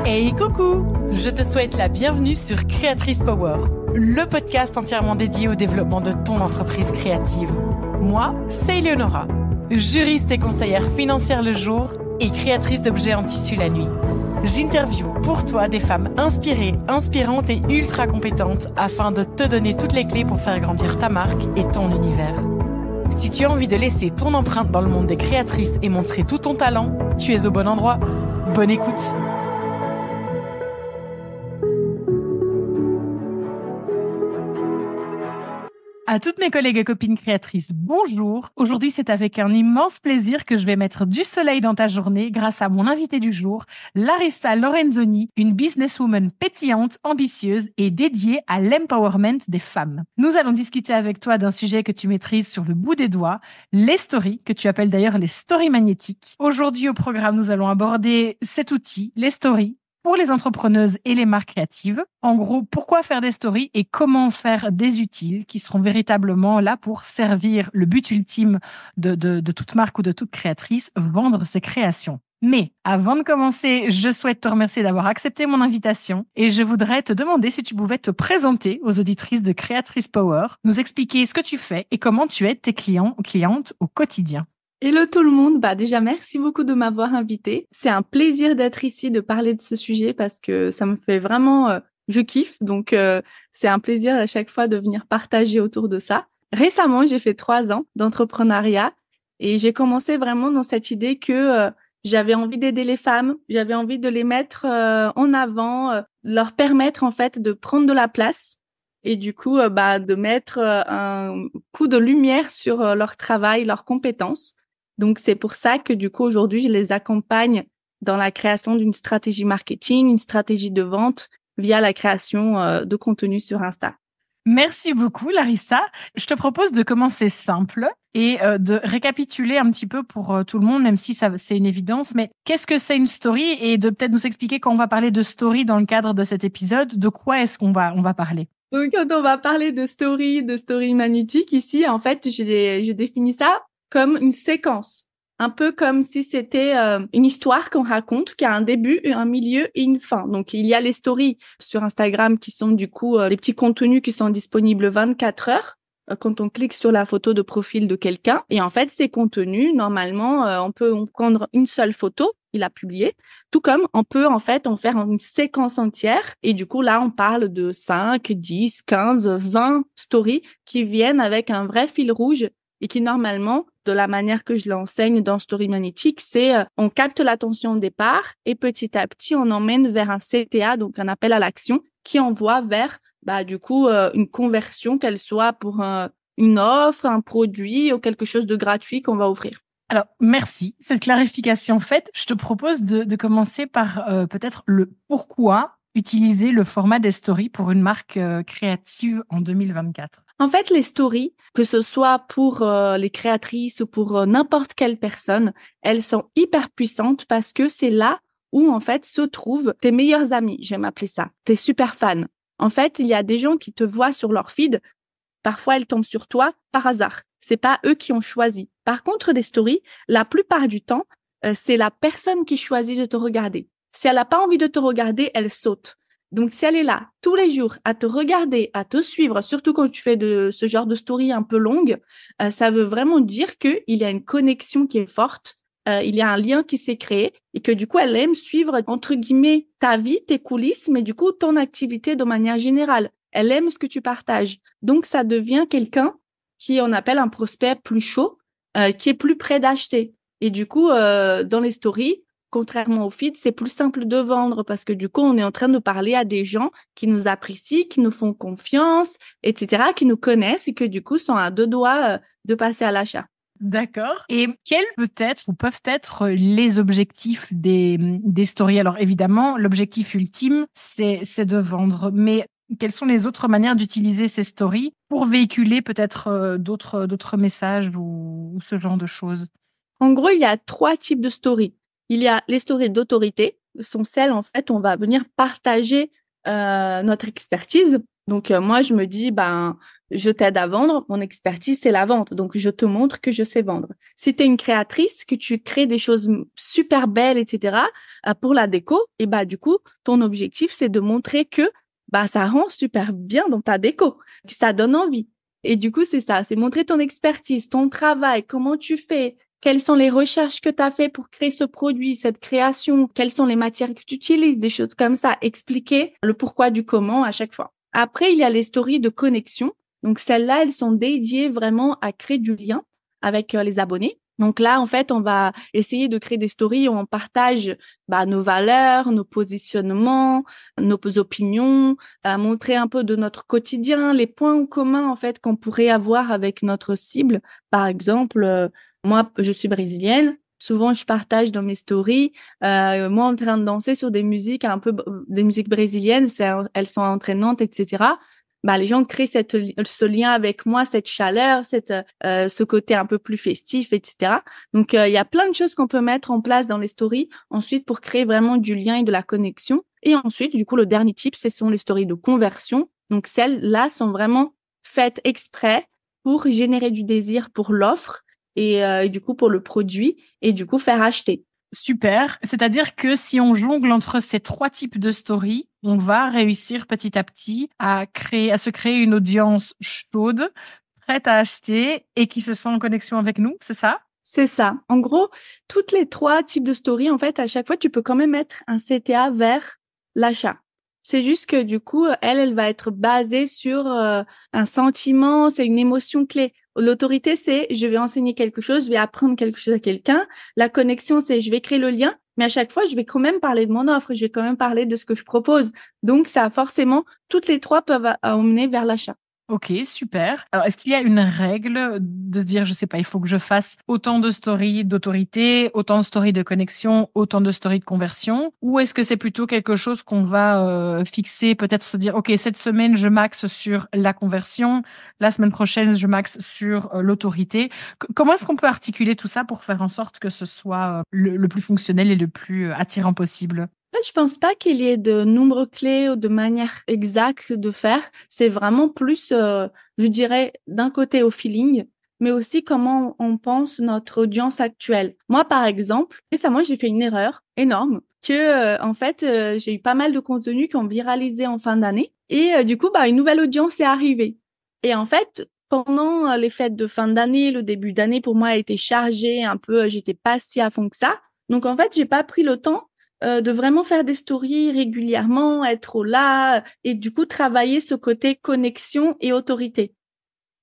Hey coucou! Je te souhaite la bienvenue sur Créatrice Power, le podcast entièrement dédié au développement de ton entreprise créative. Moi, c'est Eleonora, juriste et conseillère financière le jour et créatrice d'objets en tissu la nuit. J'interviewe pour toi des femmes inspirées, inspirantes et ultra compétentes afin de te donner toutes les clés pour faire grandir ta marque et ton univers. Si tu as envie de laisser ton empreinte dans le monde des créatrices et montrer tout ton talent, tu es au bon endroit. Bonne écoute! À toutes mes collègues et copines créatrices, bonjour. Aujourd'hui, c'est avec un immense plaisir que je vais mettre du soleil dans ta journée grâce à mon invitée du jour, Larissa Lorenzoni, une businesswoman pétillante, ambitieuse et dédiée à l'empowerment des femmes. Nous allons discuter avec toi d'un sujet que tu maîtrises sur le bout des doigts, les stories, que tu appelles d'ailleurs les stories magnétiques. Aujourd'hui, au programme, nous allons aborder cet outil, les stories, pour les entrepreneuses et les marques créatives. En gros, pourquoi faire des stories et comment faire des utiles qui seront véritablement là pour servir le but ultime de toute marque ou de toute créatrice, vendre ses créations. Mais avant de commencer, je souhaite te remercier d'avoir accepté mon invitation et je voudrais te demander si tu pouvais te présenter aux auditrices de Créatrice Power, nous expliquer ce que tu fais et comment tu aides tes clients ou clientes au quotidien. Hello tout le monde, déjà merci beaucoup de m'avoir invitée. C'est un plaisir d'être ici, de parler de ce sujet parce que ça me fait vraiment, je kiffe, donc c'est un plaisir à chaque fois de venir partager autour de ça. Récemment, j'ai fait 3 ans d'entrepreneuriat et j'ai commencé vraiment dans cette idée que j'avais envie d'aider les femmes, j'avais envie de les mettre en avant, leur permettre en fait de prendre de la place et du coup de mettre un coup de lumière sur leur travail, leurs compétences. Donc, c'est pour ça que du coup, aujourd'hui, je les accompagne dans la création d'une stratégie marketing, une stratégie de vente via la création de contenu sur Insta. Merci beaucoup, Larissa. Je te propose de commencer simple et de récapituler un petit peu pour tout le monde, même si c'est une évidence. Mais qu'est-ce que c'est une story et de peut-être nous expliquer quand on va parler de story dans le cadre de cet épisode, de quoi est-ce qu'on va parler? Donc, quand on va parler de story magnétique ici, en fait, je définis ça comme une séquence, un peu comme si c'était une histoire qu'on raconte, qui a un début, un milieu et une fin. Donc, il y a les stories sur Instagram qui sont du coup les petits contenus qui sont disponibles 24 heures quand on clique sur la photo de profil de quelqu'un. Et en fait, ces contenus, normalement, on peut en prendre une seule photo, il a publié, tout comme on peut en fait en faire une séquence entière. Et du coup, là, on parle de 5, 10, 15, 20 stories qui viennent avec un vrai fil rouge et qui normalement, de la manière que je l'enseigne dans Story Magnétique, c'est on capte l'attention au départ et petit à petit, on emmène vers un CTA, donc un appel à l'action, qui envoie vers une conversion, qu'elle soit pour une offre, un produit ou quelque chose de gratuit qu'on va offrir. Alors, merci. Cette clarification faite, je te propose de commencer par peut-être le pourquoi utiliser le format des stories pour une marque créative en 2024. En fait, les stories, que ce soit pour les créatrices ou pour n'importe quelle personne, elles sont hyper puissantes parce que c'est là où, en fait, se trouvent tes meilleurs amis, j'aime appeler ça, tes super fans. En fait, il y a des gens qui te voient sur leur feed. Parfois, elles tombent sur toi par hasard. C'est pas eux qui ont choisi. Par contre, les stories, la plupart du temps, c'est la personne qui choisit de te regarder. Si elle n'a pas envie de te regarder, elle saute. Donc, si elle est là tous les jours à te regarder, à te suivre, surtout quand tu fais de ce genre de story un peu longue, ça veut vraiment dire qu'il y a une connexion qui est forte, il y a un lien qui s'est créé et que du coup, elle aime suivre, entre guillemets, ta vie, tes coulisses, mais du coup, ton activité de manière générale. Elle aime ce que tu partages. Donc, ça devient quelqu'un qui on appelle un prospect plus chaud, qui est plus près d'acheter. Et du coup, dans les stories, contrairement au feed, c'est plus simple de vendre parce que du coup, on est en train de parler à des gens qui nous apprécient, qui nous font confiance, etc., qui nous connaissent et que du coup, sont à 2 doigts de passer à l'achat. D'accord. Et quels peuvent être les objectifs des stories? Alors évidemment, l'objectif ultime, c'est de vendre. Mais quelles sont les autres manières d'utiliser ces stories pour véhiculer peut-être d'autres messages ou ce genre de choses? En gros, il y a 3 types de stories. Il y a les stories d'autorité, ce sont celles en fait où on va venir partager notre expertise. Donc, moi, je me dis, je t'aide à vendre. Mon expertise, c'est la vente. Donc, je te montre que je sais vendre. Si tu es une créatrice, que tu crées des choses super belles, etc., pour la déco, et du coup, ton objectif, c'est de montrer que ça rend super bien dans ta déco, que ça donne envie. Et du coup, c'est ça, c'est montrer ton expertise, ton travail, comment tu fais, quelles sont les recherches que tu as fait pour créer ce produit, cette création, quelles sont les matières que tu utilises, des choses comme ça, expliquer le pourquoi du comment à chaque fois. Après, il y a les stories de connexion. Donc, celles-là, elles sont dédiées vraiment à créer du lien avec les abonnés. Donc là, en fait, on va essayer de créer des stories où on partage nos valeurs, nos positionnements, nos opinions, montrer un peu de notre quotidien, les points communs en fait qu'on pourrait avoir avec notre cible. Par exemple, moi, je suis brésilienne. Souvent, je partage dans mes stories, moi en train de danser sur des musiques des musiques brésiliennes, elles sont entraînantes, etc. Les gens créent ce lien avec moi, cette chaleur, ce côté un peu plus festif, etc. Donc, il y a plein de choses qu'on peut mettre en place dans les stories ensuite pour créer vraiment du lien et de la connexion. Et ensuite, du coup, le dernier type, ce sont les stories de conversion. Donc, celles-là sont vraiment faites exprès pour générer du désir pour l'offre et du coup pour le produit et du coup faire acheter. Super. C'est-à-dire que si on jongle entre ces 3 types de stories, on va réussir petit à petit à se créer une audience chaude, prête à acheter et qui se sent en connexion avec nous, c'est ça? C'est ça. En gros, toutes les 3 types de stories, en fait, à chaque fois, tu peux quand même mettre un CTA vers l'achat. C'est juste que du coup, elle va être basée sur un sentiment, c'est une émotion clé. L'autorité, c'est je vais enseigner quelque chose, je vais apprendre quelque chose à quelqu'un. La connexion, c'est je vais créer le lien, mais à chaque fois, je vais quand même parler de mon offre, je vais quand même parler de ce que je propose. Donc, ça forcément, toutes les 3 peuvent emmener vers l'achat. Ok, super. Alors, est-ce qu'il y a une règle de se dire, je sais pas, il faut que je fasse autant de stories d'autorité, autant de stories de connexion, autant de stories de conversion, ou est-ce que c'est plutôt quelque chose qu'on va fixer, peut-être se dire, ok, cette semaine je maxe sur la conversion, la semaine prochaine je maxe sur l'autorité. Comment est-ce qu'on peut articuler tout ça pour faire en sorte que ce soit le plus fonctionnel et le plus attirant possible? En fait, je pense pas qu'il y ait de nombres clés ou de manière exacte de faire. C'est vraiment plus, je dirais, d'un côté au feeling, mais aussi comment on pense notre audience actuelle. Moi, par exemple, récemment, j'ai fait une erreur énorme que, en fait, j'ai eu pas mal de contenus qui ont viralisé en fin d'année et du coup, une nouvelle audience est arrivée. Et en fait, pendant les fêtes de fin d'année, le début d'année, pour moi, a été chargé un peu, j'étais pas si à fond que ça. Donc, en fait, j'ai pas pris le temps de vraiment faire des stories régulièrement, être là et du coup travailler ce côté connexion et autorité.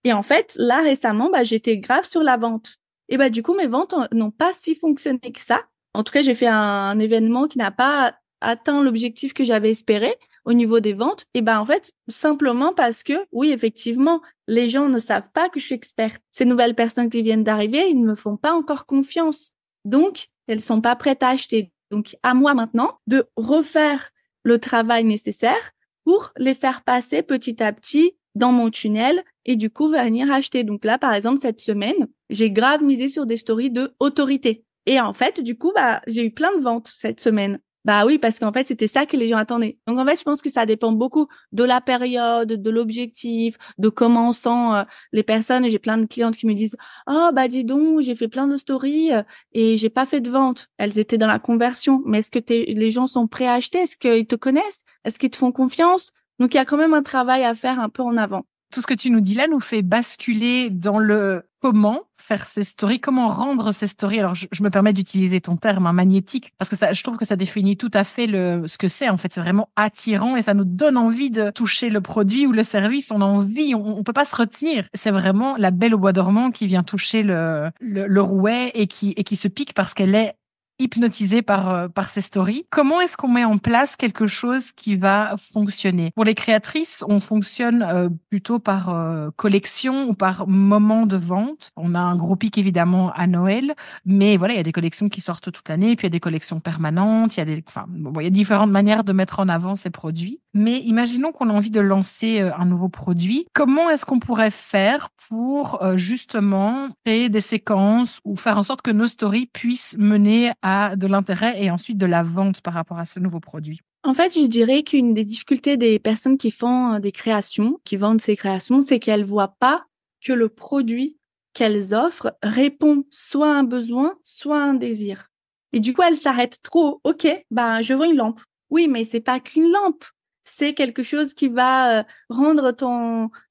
Et en fait, là récemment, j'étais grave sur la vente. Et du coup, mes ventes n'ont pas si fonctionné que ça. En tout cas, j'ai fait un événement qui n'a pas atteint l'objectif que j'avais espéré au niveau des ventes. Et en fait, simplement parce que, oui, effectivement, les gens ne savent pas que je suis experte. Ces nouvelles personnes qui viennent d'arriver, ils ne me font pas encore confiance. Donc, elles sont pas prêtes à acheter. Donc, à moi maintenant de refaire le travail nécessaire pour les faire passer petit à petit dans mon tunnel et du coup venir acheter. Donc là, par exemple, cette semaine, j'ai grave misé sur des stories de autorité. Et en fait, du coup, j'ai eu plein de ventes cette semaine. Oui, parce qu'en fait, c'était ça que les gens attendaient. Donc en fait, je pense que ça dépend beaucoup de la période, de l'objectif, de comment on sent les personnes. J'ai plein de clientes qui me disent «Oh, dis donc, j'ai fait plein de stories et j'ai pas fait de vente. Elles étaient dans la conversion. Mais est-ce que les gens sont prêts à acheter? Est-ce qu'ils te connaissent? Est-ce qu'ils te font confiance?» Donc, il y a quand même un travail à faire un peu en avant. Tout ce que tu nous dis là nous fait basculer dans le comment faire ces stories, comment rendre ces stories. Alors, je me permets d'utiliser ton terme, magnétique, parce que je trouve que ça définit tout à fait ce que c'est. En fait, c'est vraiment attirant et ça nous donne envie de toucher le produit ou le service. On a envie, on peut pas se retenir. C'est vraiment la belle au bois dormant qui vient toucher le rouet et qui se pique parce qu'elle est hypnotisé par ces stories. Comment est-ce qu'on met en place quelque chose qui va fonctionner? Pour les créatrices, on fonctionne plutôt par collection ou par moment de vente. On a un gros pic évidemment à Noël, mais voilà, il y a des collections qui sortent toute l'année, puis il y a des collections permanentes, il y a il y a différentes manières de mettre en avant ces produits. Mais imaginons qu'on a envie de lancer un nouveau produit. Comment est-ce qu'on pourrait faire pour justement créer des séquences ou faire en sorte que nos stories puissent mener à de l'intérêt et ensuite de la vente par rapport à ce nouveau produit? En fait, je dirais qu'une des difficultés des personnes qui font des créations, qui vendent ces créations, c'est qu'elles voient pas que le produit qu'elles offrent répond soit à un besoin, soit à un désir. Et du coup, elles s'arrêtent trop. OK, ben, je vends une lampe. Oui, mais c'est pas qu'une lampe. C'est quelque chose qui va rendre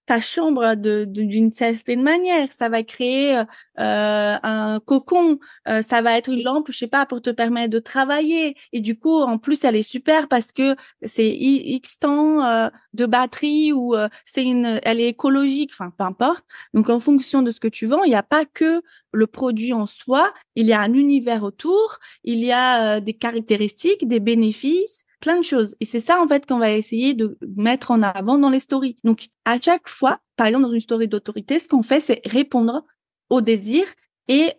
ta chambre d'une certaine manière. Ça va créer un cocon. Ça va être une lampe, je sais pas, pour te permettre de travailler. Et du coup, en plus, elle est super parce que c'est X temps de batterie ou elle est écologique. Enfin, peu importe. Donc, en fonction de ce que tu vends, il n'y a pas que le produit en soi. Il y a un univers autour. Il y a des caractéristiques, des bénéfices, plein de choses. Et c'est ça, en fait, qu'on va essayer de mettre en avant dans les stories. Donc, à chaque fois, par exemple, dans une story d'autorité, ce qu'on fait, c'est répondre au désir et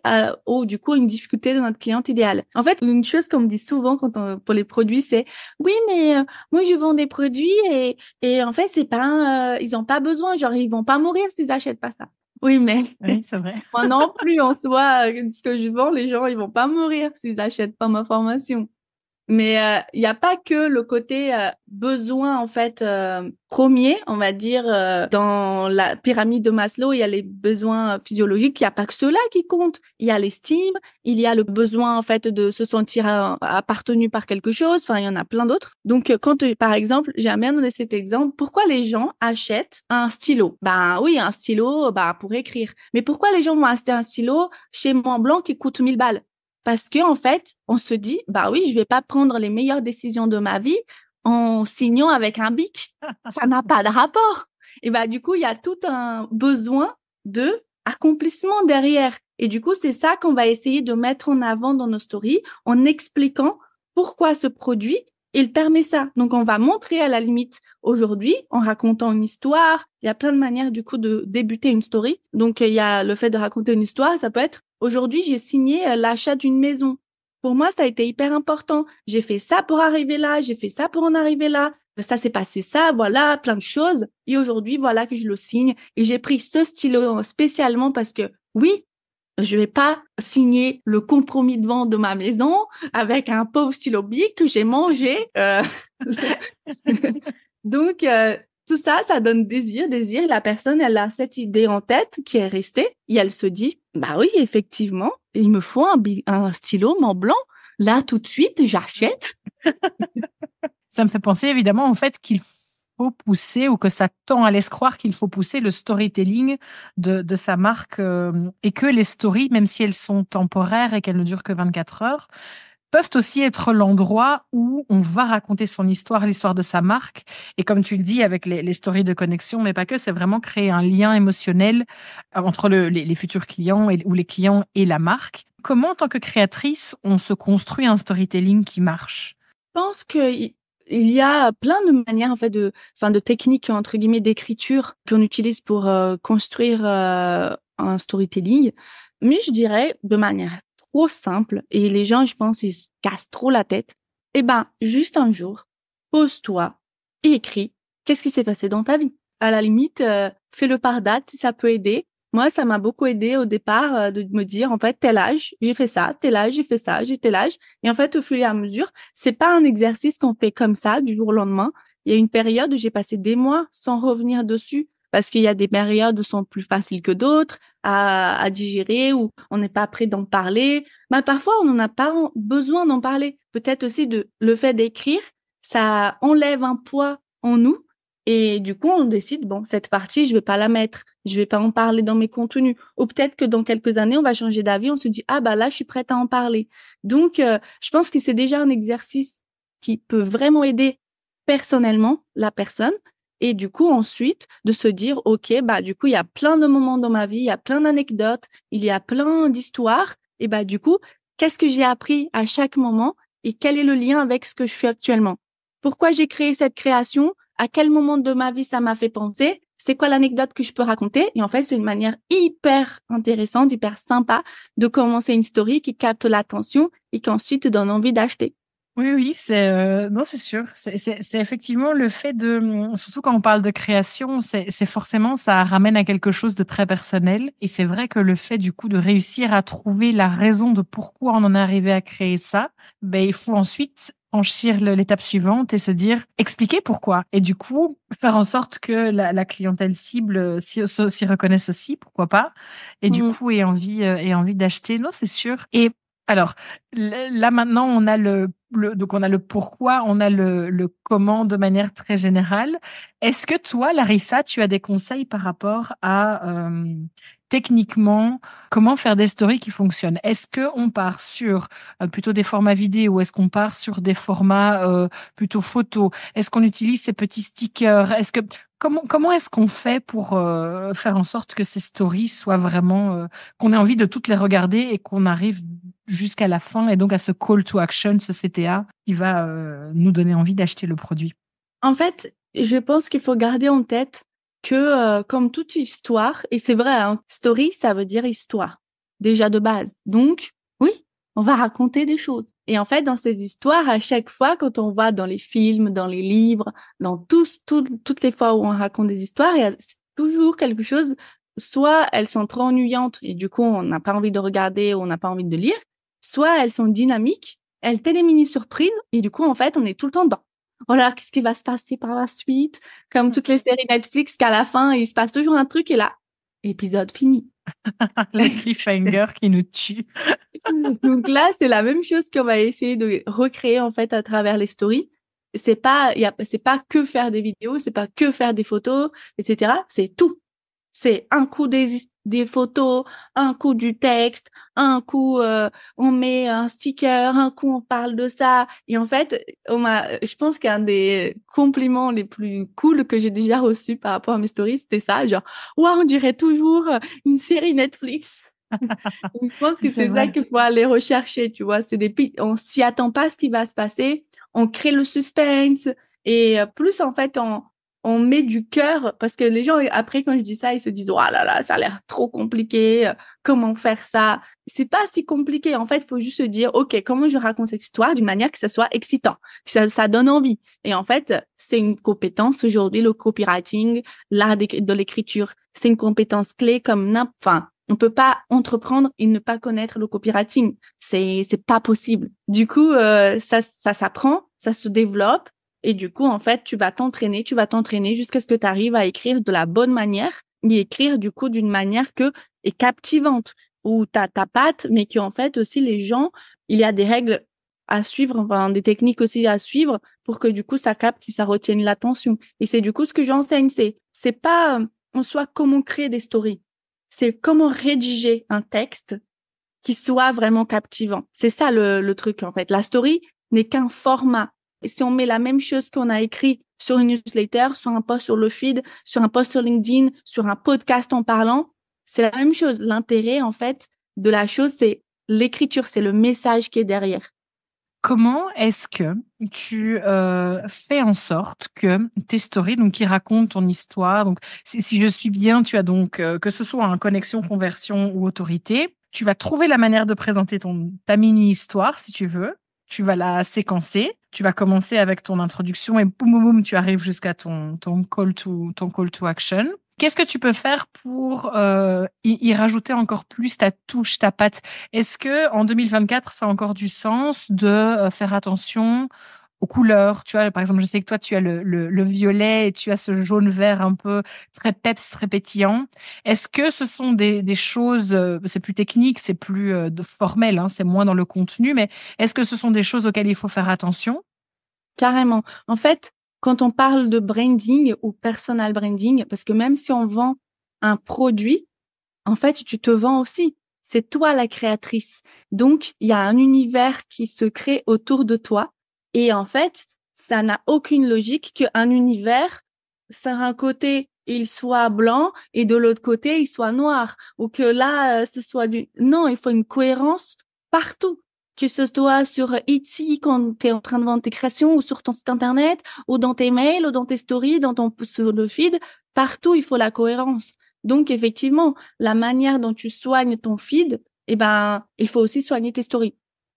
du coup, une difficulté de notre cliente idéale. En fait, une chose qu'on me dit souvent pour les produits, c'est oui, mais moi, je vends des produits et en fait, c'est pas, ils ont pas besoin, genre, ils vont pas mourir s'ils achètent pas ça. Oui, mais Oui, c'est vrai. moi non plus, en soi, ce que je vends, les gens, ils vont pas mourir s'ils achètent pas ma formation. Mais il n'y a pas que le côté besoin en fait premier, on va dire dans la pyramide de Maslow, il y a les besoins physiologiques, il n'y a pas que ceux-là qui comptent. Il y a l'estime, il y a le besoin en fait de se sentir appartenu par quelque chose. Enfin, il y en a plein d'autres. Donc par exemple, j'aime bien donner cet exemple. Pourquoi les gens achètent un stylo? Ben oui, un stylo, bah pour écrire. Mais pourquoi les gens vont acheter un stylo chez Montblanc qui coûte 1000 balles? Parce que en fait, on se dit, bah oui, je vais pas prendre les meilleures décisions de ma vie en signant avec un bic. Ça n'a pas de rapport. Et bah du coup, il y a tout un besoin de accomplissement derrière. Et du coup, c'est ça qu'on va essayer de mettre en avant dans nos stories en expliquant pourquoi ce produit, il permet ça. Donc, on va montrer à la limite aujourd'hui en racontant une histoire. Il y a plein de manières du coup de débuter une story. Donc, il y a le fait de raconter une histoire. Ça peut être aujourd'hui, j'ai signé l'achat d'une maison. Pour moi, ça a été hyper important. J'ai fait ça pour arriver là, j'ai fait ça pour en arriver là. Ça s'est passé ça, voilà, plein de choses. Et aujourd'hui, voilà que je le signe. Et j'ai pris ce stylo spécialement parce que oui, je vais pas signer le compromis de vente de ma maison avec un pauvre stylo bic que j'ai mangé. Donc, tout ça, ça donne désir. La personne, elle a cette idée en tête qui est restée et elle se dit, bah oui, effectivement, il me faut un stylo Mont Blanc. Là, tout de suite, j'achète. Ça me fait penser évidemment au fait qu'il faut pousser ou que ça tend à laisser croire qu'il faut pousser le storytelling de sa marque et que les stories, même si elles sont temporaires et qu'elles ne durent que 24 heures, peuvent aussi être l'endroit où on va raconter son histoire, l'histoire de sa marque. Et comme tu le dis, avec les stories de connexion, mais pas que, c'est vraiment créer un lien émotionnel entre les futurs clients ou les clients et la marque. Comment, en tant que créatrice, on se construit un storytelling qui marche? Je pense qu'il y a plein de manières en fait de techniques entre guillemets d'écriture qu'on utilise pour construire un storytelling, mais je dirais de manière trop simple et les gens je pense ils se cassent trop la tête. Eh ben juste un jour, pose-toi et écris qu'est-ce qui s'est passé dans ta vie. À la limite, fais-le par date si ça peut aider. Moi, ça m'a beaucoup aidé au départ de me dire en fait tel âge j'ai fait ça, tel âge j'ai fait ça, j'ai tel âge. Et en fait, au fur et à mesure, c'est pas un exercice qu'on fait comme ça du jour au lendemain. Il y a une période où j'ai passé des mois sans revenir dessus parce qu'il y a des périodes où sont plus faciles que d'autres à digérer ou on n'est pas prêt d'en parler. Mais parfois, on n'en a pas besoin d'en parler. Peut-être aussi le fait d'écrire, ça enlève un poids en nous. Et du coup, on décide, bon, cette partie, je vais pas la mettre. Je vais pas en parler dans mes contenus. Ou peut-être que dans quelques années, on va changer d'avis. On se dit, ah, bah là, je suis prête à en parler. Donc, je pense que c'est déjà un exercice qui peut vraiment aider personnellement la personne. Et du coup, ensuite, de se dire, OK, bah, du coup, il y a plein de moments dans ma vie, il y a plein d'anecdotes, il y a plein d'histoires. Et bah, du coup, qu'est-ce que j'ai appris à chaque moment et quel est le lien avec ce que je fais actuellement? Pourquoi j'ai créé cette création? À quel moment de ma vie ça m'a fait penser? C'est quoi l'anecdote que je peux raconter? Et en fait, c'est une manière hyper intéressante, hyper sympa de commencer une story qui capte l'attention et qui ensuite donne envie d'acheter. Oui, oui, non, c'est sûr. C'est effectivement le fait surtout quand on parle de création, c'est forcément, ça ramène à quelque chose de très personnel. Et c'est vrai que le fait, du coup, de réussir à trouver la raison de pourquoi on en est arrivé à créer ça, ben, il faut ensuite franchir l'étape suivante et se dire, expliquer pourquoi. Et du coup, faire en sorte que la clientèle cible s'y reconnaisse aussi, pourquoi pas. Et du Mm. coup, ait envie d'acheter. Non, c'est sûr. Et alors, là maintenant, on a donc on a le pourquoi, on a le comment de manière très générale. Est-ce que toi, Larissa, tu as des conseils par rapport à techniquement comment faire des stories qui fonctionnent? Est-ce que on part sur plutôt des formats vidéo? Est-ce qu'on part sur des formats plutôt photos? Est-ce qu'on utilise ces petits stickers? Comment est-ce qu'on fait pour faire en sorte que ces stories soient vraiment qu'on ait envie de toutes les regarder et qu'on arrive jusqu'à la fin et donc à ce call to action, ce CTA qui va nous donner envie d'acheter le produit. En fait, je pense qu'il faut garder en tête que, comme toute histoire, et c'est vrai, hein, story, ça veut dire histoire, déjà de base. Donc, oui, on va raconter des choses. Et en fait, dans ces histoires, à chaque fois, quand on voit dans les films, dans les livres, dans toutes les fois où on raconte des histoires, c'est toujours quelque chose, soit elles sont trop ennuyantes et du coup, on n'a pas envie de regarder ou on n'a pas envie de lire, soit elles sont dynamiques, elles fait des mini-surprises et du coup, en fait, on est tout le temps dedans. Voilà, qu'est-ce qui va se passer par la suite? Comme toutes les séries Netflix, qu'à la fin, il se passe toujours un truc et là, épisode fini. Le cliffhanger qui nous tue. Donc là, c'est la même chose qu'on va essayer de recréer en fait à travers les stories. C'est pas que faire des vidéos, c'est pas que faire des photos, etc. C'est tout. C'est un coup des photos, un coup du texte, un coup on met un sticker, un coup on parle de ça. Et en fait, je pense qu'un des compliments les plus cool que j'ai déjà reçus par rapport à mes stories, c'était ça, genre, waouh, on dirait toujours une série Netflix. Donc, je pense que C'est c'est ça vrai. qu'il faut aller rechercher, tu vois. On s'y attend pas à ce qui va se passer. On crée le suspense et plus en fait on met du cœur parce que les gens après quand je dis ça ils se disent oh là là ça a l'air trop compliqué, comment faire ça? C'est pas si compliqué en fait. Il faut juste se dire ok comment je raconte cette histoire d'une manière que ça soit excitant, que ça donne envie. Et en fait c'est une compétence aujourd'hui le copywriting, l'art de l'écriture. C'est une compétence clé comme enfin on peut pas entreprendre et ne pas connaître le copywriting. C'est pas possible. Du coup, ça s'apprend, ça se développe. Et du coup, en fait, tu vas t'entraîner jusqu'à ce que tu arrives à écrire de la bonne manière et écrire du coup d'une manière que est captivante où t'as ta patte, mais qu'en fait aussi les gens, il y a des règles à suivre, enfin des techniques aussi à suivre pour que du coup ça capte et ça retienne l'attention. Et c'est du coup ce que j'enseigne, c'est pas en soi comment créer des stories, c'est comment rédiger un texte qui soit vraiment captivant. C'est ça le truc en fait. La story n'est qu'un format. Et si on met la même chose qu'on a écrit sur une newsletter, sur un post sur le feed, sur un post sur LinkedIn, sur un podcast en parlant, c'est la même chose. L'intérêt en fait de la chose, c'est l'écriture, c'est le message qui est derrière. Comment est-ce que tu fais en sorte que tes stories, donc qui racontent ton histoire, donc si je suis bien, tu as donc que ce soit en connexion, conversion ou autorité, tu vas trouver la manière de présenter ta mini-histoire si tu veux. Tu vas la séquencer. Tu vas commencer avec ton introduction et boum, boum, boum, tu arrives jusqu'à ton call to action. Qu'est-ce que tu peux faire pour y rajouter encore plus ta touche, ta patte? Est-ce que en 2024, ça a encore du sens de faire attention aux couleurs? Tu vois, par exemple, je sais que toi, tu as le violet et tu as ce jaune-vert un peu très peps, très pétillant. Est-ce que ce sont des choses, c'est plus technique, c'est plus formel, hein, c'est moins dans le contenu, mais est-ce que ce sont des choses auxquelles il faut faire attention? Carrément. En fait, quand on parle de branding ou personal branding, parce que même si on vend un produit, en fait, tu te vends aussi. C'est toi la créatrice. Donc, il y a un univers qui se crée autour de toi. Et en fait, ça n'a aucune logique qu'un univers, sur un côté, il soit blanc et de l'autre côté, il soit noir. Ou que là, ce soit du... Non, il faut une cohérence partout. Que ce soit sur Etsy quand tu es en train de vendre tes créations ou sur ton site internet ou dans tes mails ou dans tes stories, sur le feed. Partout, il faut la cohérence. Donc, effectivement, la manière dont tu soignes ton feed, eh ben, il faut aussi soigner tes stories.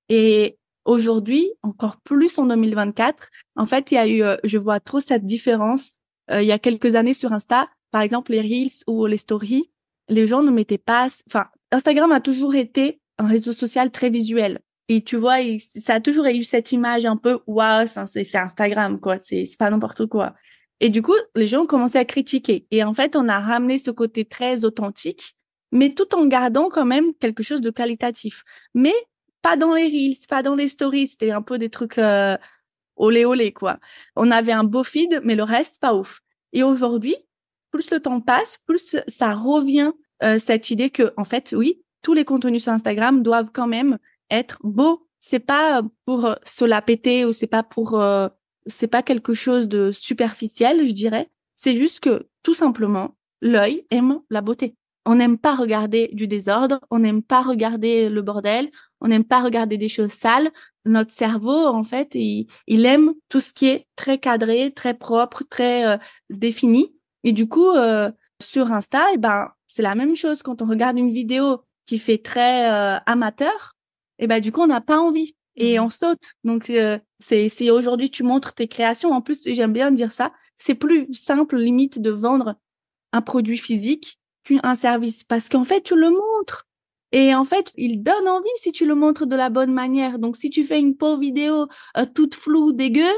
Et aujourd'hui, encore plus en 2024, en fait, il y a eu, je vois trop cette différence. Il y a quelques années sur Insta, par exemple, les Reels ou les Stories, les gens ne mettaient pas, enfin, Instagram a toujours été un réseau social très visuel. Et tu vois, ça a toujours eu cette image un peu, waouh, c'est Instagram, quoi. C'est pas n'importe quoi. Et du coup, les gens ont commencé à critiquer. Et en fait, on a ramené ce côté très authentique, mais tout en gardant quand même quelque chose de qualitatif. Mais pas dans les Reels, pas dans les stories. C'était un peu des trucs olé olé, quoi. On avait un beau feed, mais le reste, pas ouf. Et aujourd'hui, plus le temps passe, plus ça revient, cette idée que, en fait, oui, tous les contenus sur Instagram doivent quand même être beaux. C'est pas pour se la péter ou c'est pas quelque chose de superficiel, je dirais. C'est juste que, tout simplement, l'œil aime la beauté. On n'aime pas regarder du désordre, on n'aime pas regarder le bordel, on n'aime pas regarder des choses sales. Notre cerveau, en fait, il aime tout ce qui est très cadré, très propre, très défini. Et du coup, sur Insta, eh ben, c'est la même chose quand on regarde une vidéo qui fait très amateur. Et ben, du coup, on n'a pas envie et on saute. Donc, c'est si aujourd'hui tu montres tes créations, en plus, j'aime bien dire ça, c'est plus simple limite de vendre un produit physique qu'un service parce qu'en fait, tu le montres. Et en fait, il donne envie si tu le montres de la bonne manière. Donc, si tu fais une pauvre vidéo toute floue, dégueu,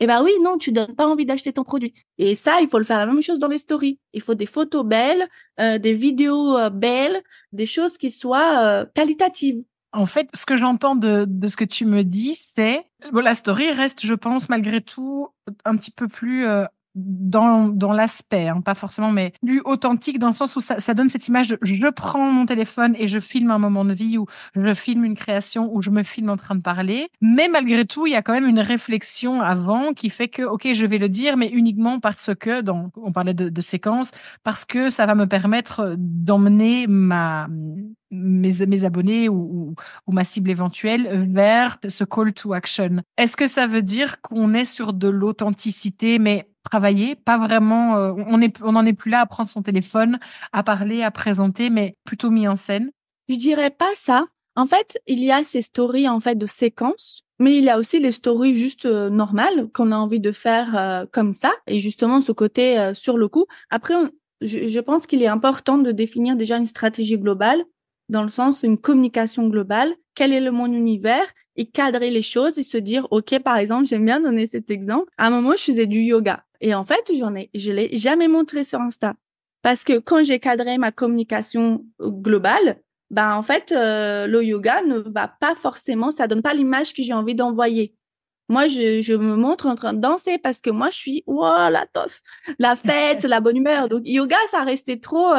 eh ben oui, non, tu donnes pas envie d'acheter ton produit. Et ça, il faut le faire la même chose dans les stories. Il faut des photos belles, des vidéos belles, des choses qui soient qualitatives. En fait, ce que j'entends de ce que tu me dis, c'est bon, la story reste, je pense, malgré tout, un petit peu plus dans l'aspect, hein, pas forcément, mais plus authentique dans le sens où ça donne cette image de je prends mon téléphone et je filme un moment de vie ou je filme une création ou je me filme en train de parler. Mais malgré tout, il y a quand même une réflexion avant qui fait que, ok, je vais le dire, mais uniquement parce que, on parlait de séquence, parce que ça va me permettre d'emmener mes abonnés ou ma cible éventuelle vers ce call to action. Est-ce que ça veut dire qu'on est sur de l'authenticité, mais travaillée, pas vraiment, on n'en est plus là à prendre son téléphone, à parler, à présenter, mais plutôt mis en scène? Je dirais pas ça. En fait, il y a ces stories en fait de séquences, mais il y a aussi les stories juste normales qu'on a envie de faire comme ça. Et justement, ce côté sur le coup. Après, je pense qu'il est important de définir déjà une stratégie globale, dans le sens une communication globale. Quel est mon univers et cadrer les choses et se dire, OK, par exemple, j'aime bien donner cet exemple. À un moment, je faisais du yoga. Et en fait, je l'ai jamais montré sur Insta. Parce que quand j'ai cadré ma communication globale, bah en fait, le yoga ne va pas forcément, ça donne pas l'image que j'ai envie d'envoyer. Moi, je me montre en train de danser parce que moi, je suis, wow, la teuf, la fête, la bonne humeur. Donc, yoga, ça restait trop,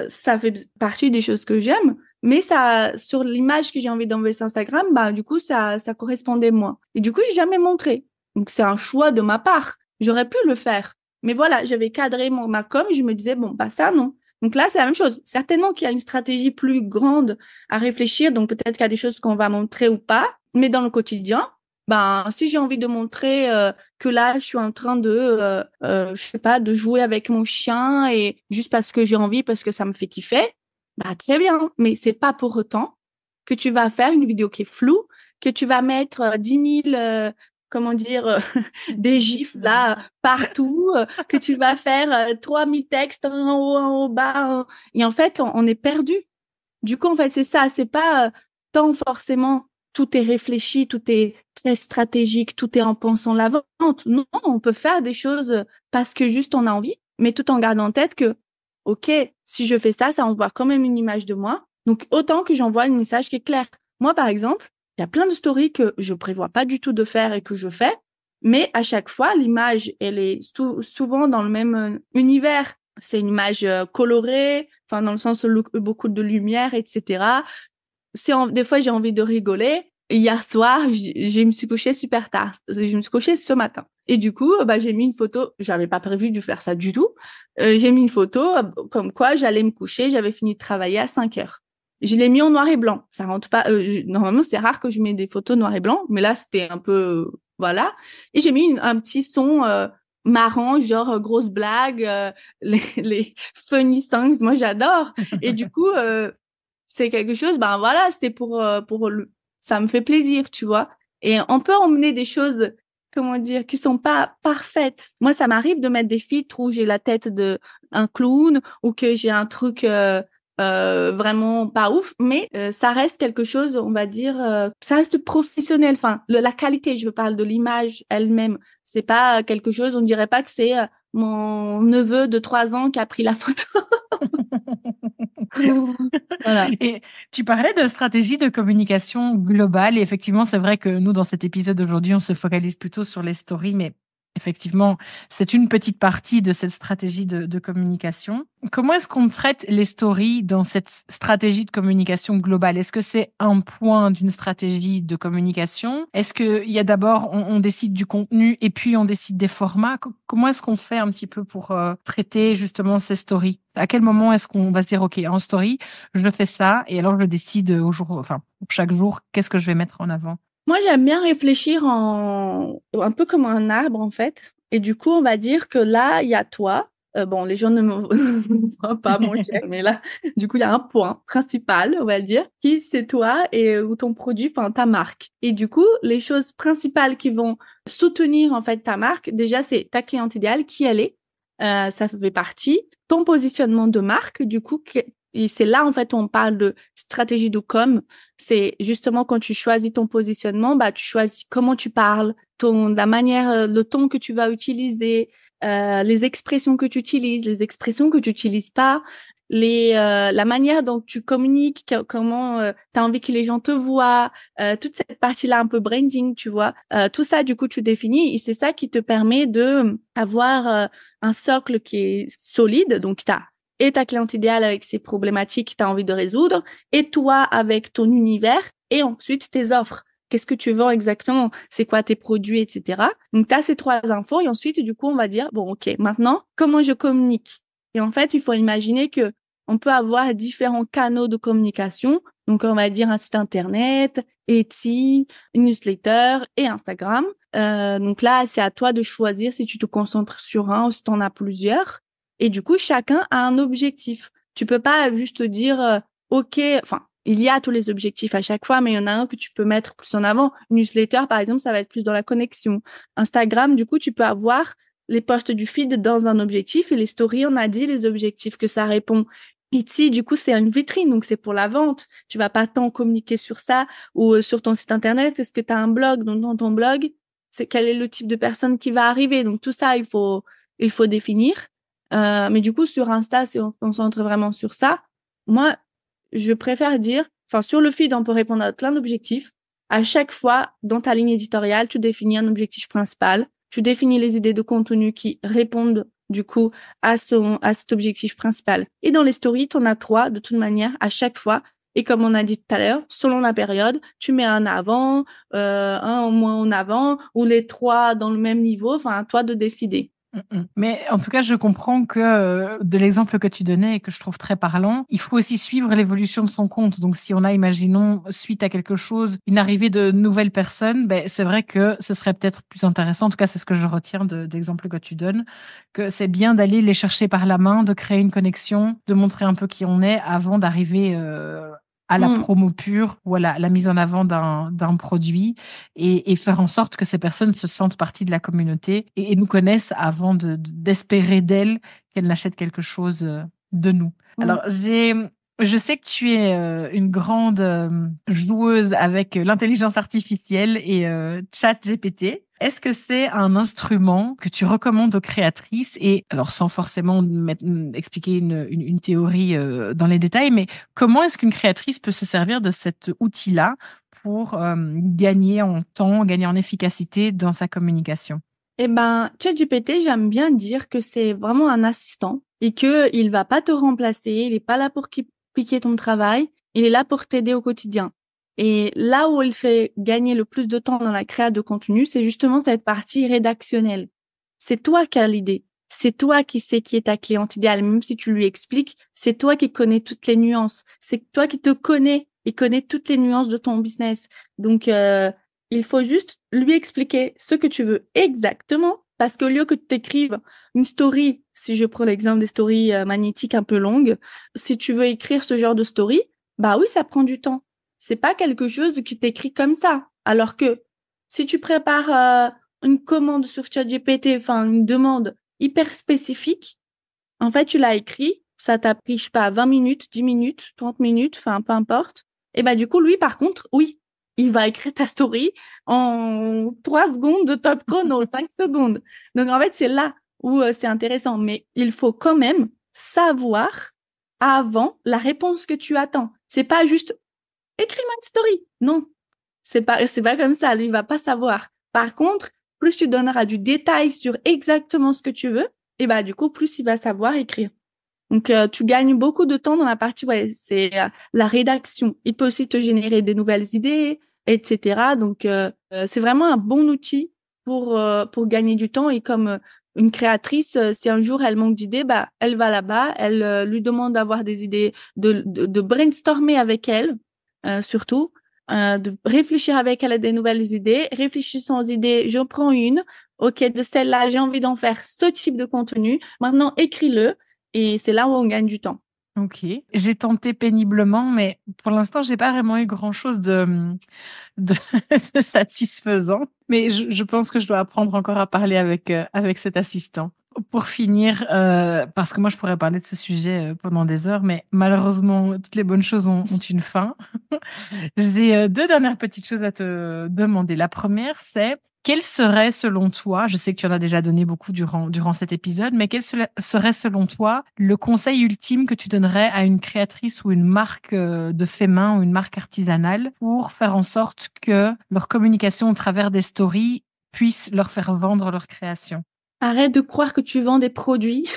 ça fait partie des choses que j'aime, mais ça, sur l'image que j'ai envie d'envoyer sur Instagram, bah, du coup, ça correspondait moins. Et du coup, j'ai jamais montré. Donc, c'est un choix de ma part. J'aurais pu le faire. Mais voilà, j'avais cadré ma com, je me disais, bon, bah, ça, non. Donc là, c'est la même chose. Certainement qu'il y a une stratégie plus grande à réfléchir. Donc, peut-être qu'il y a des choses qu'on va montrer ou pas. Mais dans le quotidien, ben, si j'ai envie de montrer que là, je suis en train de, je sais pas, de jouer avec mon chien et juste parce que j'ai envie, parce que ça me fait kiffer, bah très bien. Mais c'est pas pour autant que tu vas faire une vidéo qui est floue, que tu vas mettre 10 000, comment dire, des gifs là partout, que tu vas faire 3 000 textes en haut, bas. Et en fait, on est perdu. Du coup, en fait, c'est ça. C'est pas tant forcément tout est réfléchi, tout est très stratégique, tout est en pensant la vente. Non, on peut faire des choses parce que juste on a envie, mais tout en gardant en tête que, OK, si je fais ça, ça envoie quand même une image de moi. Donc, autant que j'envoie un message qui est clair. Moi, par exemple, il y a plein de stories que je prévois pas du tout de faire et que je fais, mais à chaque fois, l'image, elle est souvent dans le même univers. C'est une image colorée, enfin dans le sens où beaucoup de lumière, etc. Des fois, j'ai envie de rigoler. Hier soir, je me suis couchée super tard. Je me suis couchée ce matin. Et du coup, bah, j'ai mis une photo. J'avais pas prévu de faire ça du tout. J'ai mis une photo comme quoi j'allais me coucher. J'avais fini de travailler à 5 heures. Je l'ai mis en noir et blanc. Ça rentre pas. Normalement, c'est rare que je mets des photos noir et blanc, mais là, c'était un peu voilà. Et j'ai mis un petit son marrant, genre grosse blague, les funny songs. Moi, j'adore. Et du coup, c'est quelque chose, ben voilà, c'était ça me fait plaisir, tu vois. Et on peut emmener des choses, comment dire, qui sont pas parfaites. Moi, ça m'arrive de mettre des filtres où j'ai la tête de un clown ou que j'ai un truc vraiment pas ouf, mais ça reste quelque chose, on va dire, ça reste professionnel. Enfin, la qualité, je parle de l'image elle-même. C'est pas quelque chose, on dirait pas que c'est mon neveu de 3 ans qui a pris la photo. Voilà. Et tu parlais de stratégie de communication globale. Et effectivement, c'est vrai que nous, dans cet épisode d'aujourd'hui, on se focalise plutôt sur les stories, mais effectivement, c'est une petite partie de cette stratégie de communication. Comment est-ce qu'on traite les stories dans cette stratégie de communication globale? Est-ce que c'est un point d'une stratégie de communication? Est-ce qu'il y a d'abord, on décide du contenu et puis on décide des formats? Comment est-ce qu'on fait un petit peu pour traiter justement ces stories? À quel moment est-ce qu'on va se dire, OK, en story, je fais ça et alors je décide au jour, enfin, pour chaque jour, qu'est-ce que je vais mettre en avant? Moi, j'aime bien réfléchir un peu comme un arbre, en fait. Et du coup, on va dire que là, il y a toi. Bon, les gens ne me voient pas, mon cher, mais là, du coup, il y a un point principal, on va dire, qui c'est toi et ou ton produit, enfin, ta marque. Et du coup, les choses principales qui vont soutenir, en fait, ta marque, déjà, c'est ta cliente idéale, qui elle est. Ça fait partie. Ton positionnement de marque, du coup, et c'est là, en fait, on parle de stratégie de com. C'est justement quand tu choisis ton positionnement, bah, tu choisis comment tu parles, la manière, le ton que tu vas utiliser, les expressions que tu utilises, les expressions que tu utilises pas, la manière dont tu communiques, comment tu as envie que les gens te voient, toute cette partie-là un peu branding, tu vois. Tout ça, du coup, tu définis et c'est ça qui te permet de avoir un socle qui est solide. Donc, tu as et ta cliente idéale avec ses problématiques que tu as envie de résoudre, et toi avec ton univers, et ensuite tes offres. Qu'est-ce que tu vends exactement? C'est quoi tes produits, etc. Donc, tu as ces 3 infos, et ensuite, du coup, on va dire, bon, OK, maintenant, comment je communique? Et en fait, il faut imaginer que on peut avoir différents canaux de communication. Donc, on va dire un site internet, Etsy, une newsletter et Instagram. Donc là, c'est à toi de choisir si tu te concentres sur un ou si tu en as plusieurs. Et du coup, chacun a un objectif. Tu peux pas juste dire, OK, enfin, il y a tous les objectifs à chaque fois, mais il y en a un que tu peux mettre plus en avant. Une newsletter, par exemple, ça va être plus dans la connexion. Instagram, du coup, tu peux avoir les posts du feed dans un objectif et les stories, on a dit les objectifs que ça répond. Etsy, du coup, c'est une vitrine, donc c'est pour la vente. Tu vas pas tant communiquer sur ça ou sur ton site internet. Est-ce que tu as un blog? Donc, dans ton blog, c'est quel est le type de personne qui va arriver? Donc, tout ça, il faut définir. Mais du coup, sur Insta, si on se concentre vraiment sur ça, moi, je préfère dire, enfin, sur le feed, on peut répondre à plein d'objectifs. À chaque fois, dans ta ligne éditoriale, tu définis un objectif principal. Tu définis les idées de contenu qui répondent, du coup, à cet objectif principal. Et dans les stories, tu en as 3, de toute manière, à chaque fois. Et comme on a dit tout à l'heure, selon la période, tu mets un avant, un au moins en avant, ou les 3 dans le même niveau. Enfin, à toi de décider. Mais en tout cas, je comprends que de l'exemple que tu donnais et que je trouve très parlant, il faut aussi suivre l'évolution de son compte. Donc, si on a, imaginons, suite à quelque chose, une arrivée de nouvelles personnes, ben, c'est vrai que ce serait peut-être plus intéressant. En tout cas, c'est ce que je retiens de l'exemple que tu donnes, que c'est bien d'aller les chercher par la main, de créer une connexion, de montrer un peu qui on est avant d'arriver à la promo pure ou à la mise en avant d'un produit et faire en sorte que ces personnes se sentent partie de la communauté et nous connaissent avant d'espérer d'elles qu'elles n'achètent quelque chose de nous. Alors, je sais que tu es une grande joueuse avec l'intelligence artificielle et ChatGPT. Est-ce que c'est un instrument que tu recommandes aux créatrices et alors sans forcément expliquer une théorie dans les détails, mais comment est-ce qu'une créatrice peut se servir de cet outil-là pour gagner en temps, gagner en efficacité dans sa communication? Eh ben, ChatGPT, j'aime bien dire que c'est vraiment un assistant et que il va pas te remplacer, il est pas là pour piquer ton travail, il est là pour t'aider au quotidien. Et là où il fait gagner le plus de temps dans la création de contenu, c'est justement cette partie rédactionnelle. C'est toi qui as l'idée. C'est toi qui sais qui est ta cliente idéale, même si tu lui expliques, c'est toi qui connais toutes les nuances. C'est toi qui te connais et connais toutes les nuances de ton business. Donc, il faut juste lui expliquer ce que tu veux exactement, parce qu'au lieu que tu t'écrives une story, si je prends l'exemple des stories magnétiques un peu longues, si tu veux écrire ce genre de story, bah oui, ça prend du temps. C'est pas quelque chose que tu t'écris comme ça. Alors que Si tu prépares une commande sur ChatGPT, enfin une demande hyper spécifique, en fait, tu l'as écrit, ça t'a pris, je sais pas, 20 minutes, 10 minutes, 30 minutes, enfin, peu importe. Et bah, du coup, lui, par contre, oui, il va écrire ta story en 3 secondes de top chrono, 5 secondes. Donc, en fait, c'est là où c'est intéressant. Mais il faut quand même savoir avant la réponse que tu attends. C'est pas juste écris-moi une story. Non, c'est pas comme ça. Lui, il va pas savoir. Par contre, plus tu donneras du détail sur exactement ce que tu veux, et bah, du coup, plus il va savoir écrire. Donc, tu gagnes beaucoup de temps dans la partie, c'est la rédaction. Il peut aussi te générer des nouvelles idées, etc. Donc, c'est vraiment un bon outil pour gagner du temps. Et comme une créatrice, si un jour elle manque d'idées, bah, elle va là-bas, elle lui demande d'avoir des idées, de brainstormer avec elle, surtout, de réfléchir avec elle à des nouvelles idées, réfléchissant aux idées, je prends une, ok, de celle-là, j'ai envie d'en faire ce type de contenu. Maintenant, écris-le. Et c'est là où on gagne du temps. Ok. J'ai tenté péniblement, mais pour l'instant, j'ai pas vraiment eu grand-chose de satisfaisant. Mais je pense que je dois apprendre encore à parler avec cet assistant. Pour finir, parce que moi, je pourrais parler de ce sujet pendant des heures, mais malheureusement, toutes les bonnes choses ont une fin. J'ai 2 dernières petites choses à te demander. La première, c'est quel serait selon toi, je sais que tu en as déjà donné beaucoup durant cet épisode, mais quel serait selon toi le conseil ultime que tu donnerais à une créatrice ou une marque de fait main ou une marque artisanale pour faire en sorte que leur communication au travers des stories puisse leur faire vendre leur création? Arrête de croire que tu vends des produits.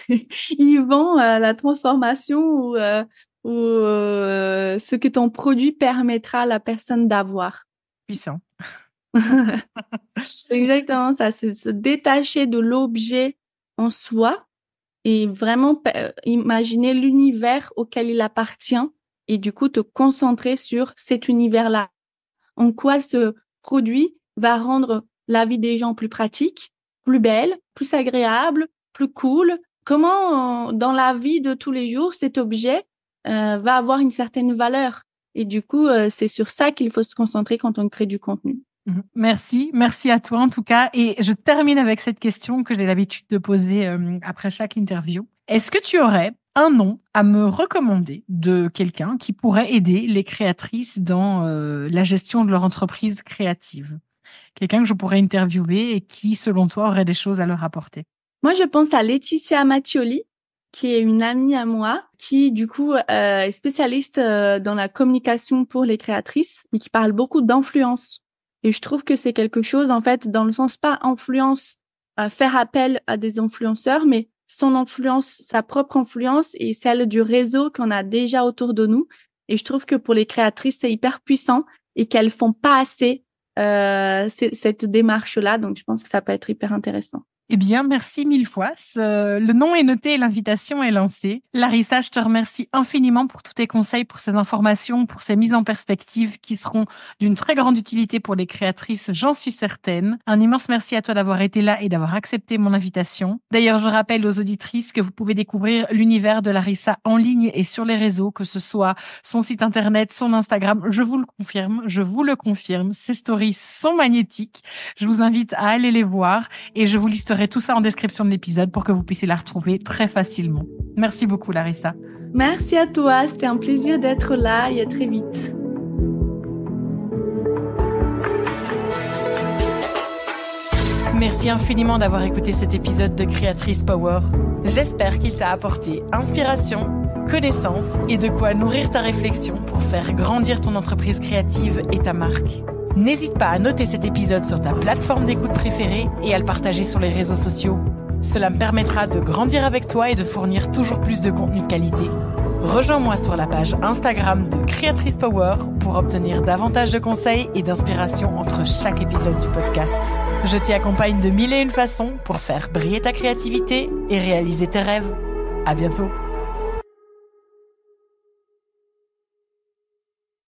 Ils vendent la transformation ou ce que ton produit permettra à la personne d'avoir. Puissant. C'est exactement ça, c'est se détacher de l'objet en soi et vraiment imaginer l'univers auquel il appartient et du coup te concentrer sur cet univers-là. En quoi ce produit va rendre la vie des gens plus pratique, plus belle, plus agréable, plus cool. Comment dans la vie de tous les jours cet objet va avoir une certaine valeur. Et du coup, c'est sur ça qu'il faut se concentrer quand on crée du contenu. Merci à toi en tout cas. Et je termine avec cette question que j'ai l'habitude de poser après chaque interview. Est-ce que tu aurais un nom à me recommander de quelqu'un qui pourrait aider les créatrices dans la gestion de leur entreprise créative? Quelqu'un que je pourrais interviewer et qui, selon toi, aurait des choses à leur apporter? Moi, je pense à Laetitia Mattioli, qui est une amie à moi, qui du coup est spécialiste dans la communication pour les créatrices, mais qui parle beaucoup d'influence. Et je trouve que c'est quelque chose, en fait, dans le sens pas influence, faire appel à des influenceurs, mais son influence, sa propre influence et celle du réseau qu'on a déjà autour de nous. Et je trouve que pour les créatrices, c'est hyper puissant et qu'elles font pas assez cette démarche-là. Donc, je pense que ça peut être hyper intéressant. Eh bien, merci mille fois. Le nom est noté et l'invitation est lancée. Larissa, je te remercie infiniment pour tous tes conseils, pour ces informations, pour ces mises en perspective qui seront d'une très grande utilité pour les créatrices, j'en suis certaine. Un immense merci à toi d'avoir été là et d'avoir accepté mon invitation. D'ailleurs, je rappelle aux auditrices que vous pouvez découvrir l'univers de Larissa en ligne et sur les réseaux, que ce soit son site internet, son Instagram. Je vous le confirme, ses stories sont magnétiques. Je vous invite à aller les voir et je vous listerai tout ça en description de l'épisode pour que vous puissiez la retrouver très facilement. Merci beaucoup, Larissa. Merci à toi, c'était un plaisir d'être là et à très vite. Merci infiniment d'avoir écouté cet épisode de Créatrice Power. J'espère qu'il t'a apporté inspiration, connaissance et de quoi nourrir ta réflexion pour faire grandir ton entreprise créative et ta marque. N'hésite pas à noter cet épisode sur ta plateforme d'écoute préférée et à le partager sur les réseaux sociaux. Cela me permettra de grandir avec toi et de fournir toujours plus de contenu de qualité. Rejoins-moi sur la page Instagram de Créatrice Power pour obtenir davantage de conseils et d'inspiration entre chaque épisode du podcast. Je t'y accompagne de 1001 façons pour faire briller ta créativité et réaliser tes rêves. À bientôt.